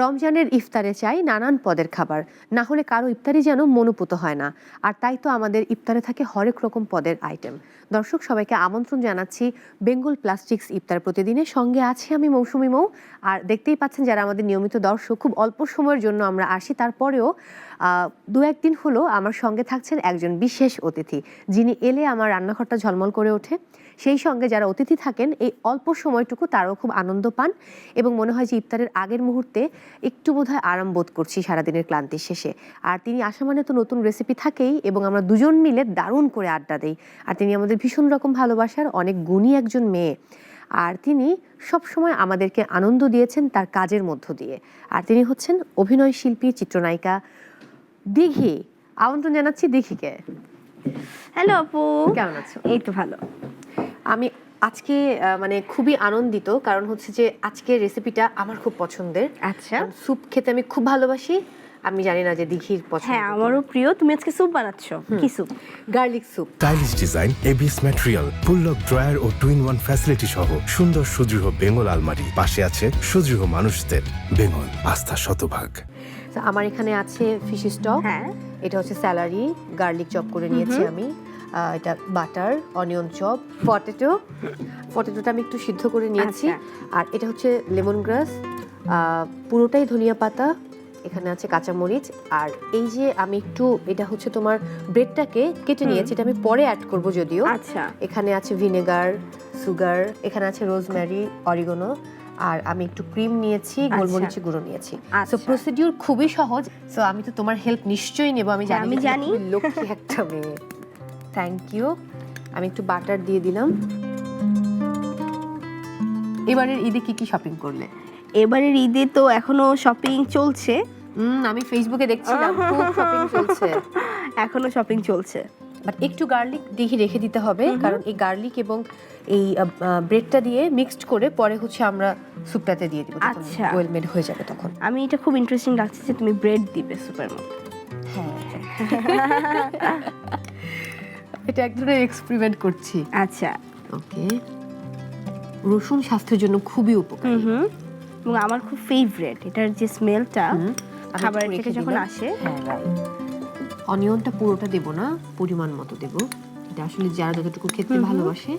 রমজানের ইফতারে চাই নানান পদের খাবার, না হলে কারো ইফতারি যেন মনোপুত হয় না। আর তাই তো আমাদের ইফতারে থাকে হরেক রকম পদের আইটেম। দর্শক সবাইকে আমন্ত্রণ জানাচ্ছি বেঙ্গল প্লাস্টিক্স ইফতার প্রতিদিনের সঙ্গে আছি আমি মৌসুমী মৌ। আর দেখতেই পাচ্ছেন যারা আমাদের নিয়মিত দর্শক, খুব অল্প সময়ের জন্য আমরা আসি, তারপরেও দু একদিন হলো আমার সঙ্গে থাকছেন একজন বিশেষ অতিথি, যিনি এলে আমার রান্নাঘরটা ঝলমল করে ওঠে। সেই সঙ্গে যারা অতিথি থাকেন এই অল্প সময়টুকু তারাও খুব আনন্দ পান এবং মনে হয় যে ইফতারের আগের মুহূর্তে একটু বোধহয় আরাম বোধ করছি সারাদিনের ক্লান্তির শেষে। আর তিনি আসা মানে তো নতুন রেসিপি থাকেই এবং আমরা দুজন মিলে দারুণ করে আড্ডা দেই। আর তিনি আমাদের ভীষণ রকম ভালোবাসার অনেক গুণী একজন মেয়ে, আর তিনি সবসময় আমাদেরকে আনন্দ দিয়েছেন তার কাজের মধ্য দিয়ে। আর তিনি হচ্ছেন অভিনয় শিল্পী, চিত্রনায়িকা দিঘি। আমন্ত্রণ জানাচ্ছি দিঘিকে। হ্যালো আপু, কেমন আছো? এই তো ভালো। আমি আজকে মানে খুবই আনন্দিত, কারণ হচ্ছে যে আজকের রেসিপিটা আমার খুব পছন্দের। আচ্ছা, স্যুপ খেতে আমি খুব ভালোবাসি। আমি জানি না যে দিঘির পছন্দ। হ্যাঁ, আমারও প্রিয়। তুমি আজকে স্যুপ বানাচ্ছো? কি soup? Garlic soup. Stylish design, ABS material, full lock drawer ও টু ইন ওয়ান ফ্যাসিলিটি সহ সুন্দর সুদৃঢ় বেঙ্গল আলমারি। পাশে আছে সুদৃঢ় মানুষদের বেঙ্গল আস্থা শতভাগ। আমার এখানে আছে ফিশ স্টক, হ্যাঁ, এটা হচ্ছে স্যালারি, গার্লিক চপ করে নিয়েছি আমি, এটা বাটার, অনিয়ন চপ, পটেটোটা আমি একটু সিদ্ধ করে নিয়েছি। আর এটা হচ্ছে লেমন গ্রাস, পুরোটাই ধনিয়া পাতা, এখানে আছে কাঁচামরিচ। আর এই যে আমি একটু, এটা হচ্ছে তোমার ব্রেডটাকে কেটে নিয়েছি, এটা আমি পরে অ্যাড করব যদিও। আচ্ছা, এখানে আছে ভিনেগার, সুগার, এখানে আছে রোজমেরি, অরিগানো, আর আমি একটু ক্রিম নিয়েছি, গোলমরিচের গুঁড়ো নিয়েছি। সো প্রসিডিউর খুবই সহজ। সো আমি তো তোমার হেল্প নিশ্চয়ই নেব, আমি জানি লক্ষ্মী একটা মেয়ে। Thank you. আমি একটু বাটার দিয়ে দিলাম। এবারের ঈদে কি কি শপিং করলে? এবারের ঈদে তো এখনো শপিং চলছে। আমি ফেসবুকে দেখছিলাম খুব শপিং চলছে। এখনো শপিং চলছে, বাট একটু গার্লিক দেখে রেখে দিতে হবে, কারণ এই গার্লিক এবং এই ব্রেডটা দিয়ে মিক্সড করে পরে হচ্ছে আমরা স্যুপটাতে দিয়ে দিব। আচ্ছা, ওয়েল মেড হয়ে যাবে তখন। আমি এটা খুব ইন্টারেস্টিং লাগছে যে তুমি ব্রেড দিবে স্যুপের মধ্যে। হ্যাঁ, এটা এক ধরনের এক্সপেরিমেন্ট করছি। আচ্ছা, ওকে। রসুন স্বাস্থ্যের জন্য খুবই উপকারী এবং আমার খুব ফেভারিট এটার যে স্মেলটা খাবারের থেকে যখন আসে। হ্যাঁ, রাইট। অনিয়নটা পুরোটা দেব না, পরিমাণ মতো দেব। এটা আসলে যারা যতটুকু খেতে ভালোবাসে,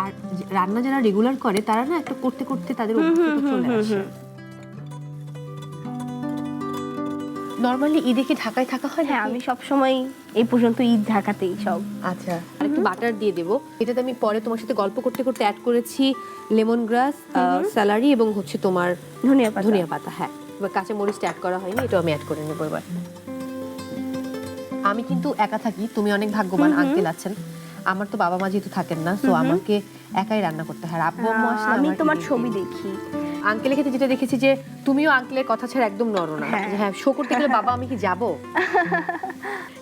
আর রান্না যারা রেগুলার করে তারা না একটা করতে করতে তাদের অভিজ্ঞতা চলে আসে। নরমালি ঈদে কি ঢাকায় থাকা হয়? হ্যাঁ, আমি সবসময় এই পর্যন্ত ঈদ ঢাকাতেই সব। আচ্ছা, আর একটু বাটার দিয়ে দেবো। এটাতে আমি পরে তোমার সাথে গল্প করতে করতে অ্যাড করেছি লেমন গ্রাস, স্যালারি এবং হচ্ছে তোমার ধনিয়া পাতা। হ্যাঁ, এবার কাঁচা মরিচটা অ্যাড করা হয়নি, এটা আমি অ্যাড করে নেবো এবার। আমি কিন্তু একা থাকি, তুমি অনেক ভাগ্যবান, আঙ্কেল আছেন। আমার তো বাবা মা যেহেতু থাকেন না, সো আমাকে একাই রান্না করতে হয়। আব্বু আম্মু আসলে আমি তোমার ছবি দেখি, আঙ্কেলের ক্ষেত্রে যেটা দেখেছি যে তুমিও আঙ্কেলের কথা ছাড়া একদম নড়ো না। হ্যাঁ, শো করতে গেলে বাবা আমি কি যাব।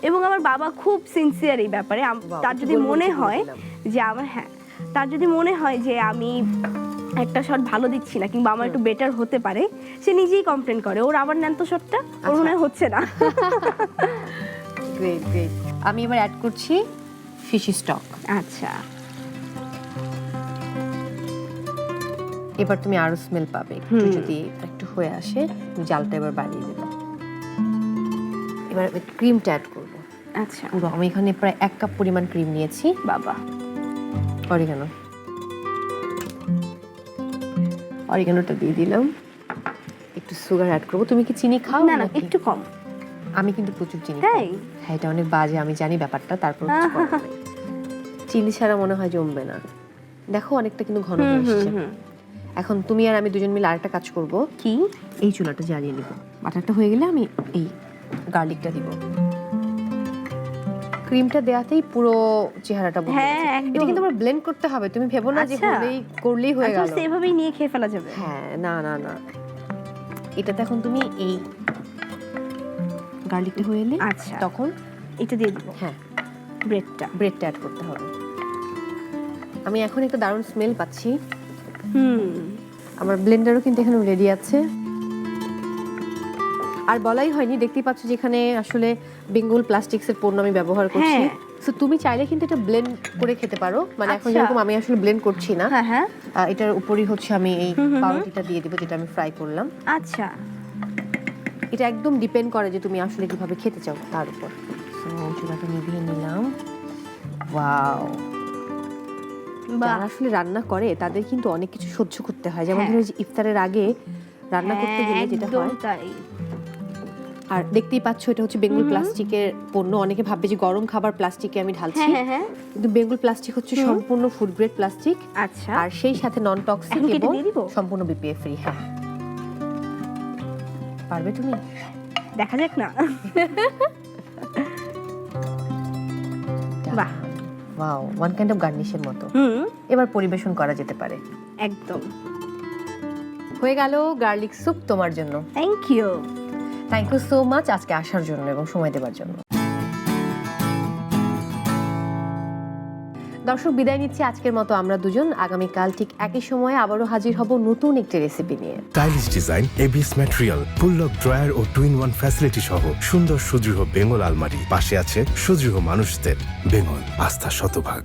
এবং আমার বাবা খুব সিনসিয়ার এই ব্যাপারে। তার যদি মনে হয় যে তার যদি মনে হয় যে আমি একটা শট ভালো দিচ্ছি না কিংবা আমার একটু বেটার হতে পারে, সে নিজেই কমপ্লেন করে, ওর আবার নেন তো শটটা, ওর মনে হচ্ছে না। Great great. আমি এবার অ্যাড করছি ফিশ স্টক। আচ্ছা, এবার তুমি আরো স্মেল পাবে একটু, যদি একটু হয়ে আসে জালটা এবার বাড়িয়ে দেবো। এবার ক্রিমটা অ্যাড করব। আচ্ছা, পুরো আমি এখানে প্রায় 1 কাপ পরিমাণ ক্রিম নিয়েছি। বাবা, অরিগানোটা দিয়ে দিলাম। একটু সুগার অ্যাড করব। তুমি কি চিনি খাও? না, একটু কম। আমি কিন্তু প্রচুর চিনি খাই। হ্যাঁ, এটা অনেক বাজে, আমি জানি ব্যাপারটা, তারপর চিনি ছাড়া মনে হয় জমবে না। দেখো অনেকটা কিন্তু ঘন হয়ে এসেছে। এখন তুমি আর আমি দুজন মিলে আরেকটা কাজ করব। কি? এই চুলাটা জ্বালিয়ে নিব। বাটারটা হয়ে গেলে আমি এই গার্লিকটা দিব। ক্রিমটা দেওয়াতেই পুরো চেহারাটা বদলে গেছে। এটা কিন্তু আমরা ব্লেন্ড করতে হবে, তুমি ভেবো না যে করলেই হয়ে গেল। আচ্ছা, এভাবেই নিয়ে খেয়ে ফেলা যাবে? হ্যাঁ, না না না, এটাতে এখন তুমি এই গার্লিকটা হয়ে এলে তখন এটা দিয়ে দিব। হ্যাঁ, ব্রেডটা অ্যাড করতে হবে। আমি এখন একটা দারুণ স্মেল পাচ্ছি। আমার ব্লেন্ডারও কিন্তু এখানে রেডি আছে। আর বলাই হয়নি, দেখতেই পাচ্ছ যেখানে আসলে বেঙ্গল প্লাস্টিক্সের পণ্য আমি ব্যবহার করছি। সো তুমি চাইলে কিন্তু এটা ব্লেন্ড করে খেতে পারো, মানে এখন যেরকম আমি আসলে ব্লেন্ড করছি না। এটার উপরই হচ্ছে আমি এই পাউরুটিটা দিয়ে দিব যেটা আমি ফ্রাই করলাম। আচ্ছা, এটা একদম ডিপেন্ড করে যে তুমি আসলে কিভাবে খেতে চাও তার উপর। সো চুলাটা নিভিয়ে নিলাম। ওয়াও, যারা আসলে রান্না করে তাদের কিন্তু অনেক কিছু সহ্য করতে হয়, যেমন ধরো যে ইফতারের আগে রান্না করতে গেলে যেটা হয়। তাই। আর দেখতেই পাচ্ছ এটা হচ্ছে বেঙ্গল প্লাস্টিকের পণ্য। অনেকে ভাববে যে গরম খাবার প্লাস্টিকে আমি ঢালছি, কিন্তু বেঙ্গল প্লাস্টিক হচ্ছে সম্পূর্ণ ফুড গ্রেড প্লাস্টিক। আচ্ছা, আর সেই সাথে নন টক্সিক এবং সম্পূর্ণ বিপিএ ফ্রি। হ্যাঁ, পারবে তুমি? দেখা যাক না। বাহ, ওয়াও, ওয়ান কাইন্ড অফ গার্নিশের মতো। এবার পরিবেশন করা যেতে পারে। একদম হয়ে গেল গার্লিক স্যুপ তোমার জন্য। থ্যাংক ইউ সো মাচ আজকে আসার জন্য এবং সময় দেওয়ার জন্য। দর্শক, বিদায় নিচ্ছি আজকের মতো আমরা দুজন। আগামীকাল ঠিক একই সময়ে আবারও হাজির হব নতুন একটি রেসিপি নিয়ে। Stylish design, ABS material, full lock drawer ও টুইন ওয়ান ফ্যাসিলিটি সহ সুন্দর সুদৃঢ় বেঙ্গল আলমারি। পাশে আছে সুদৃঢ় মানুষদের বেঙ্গল, আস্থা শতভাগ।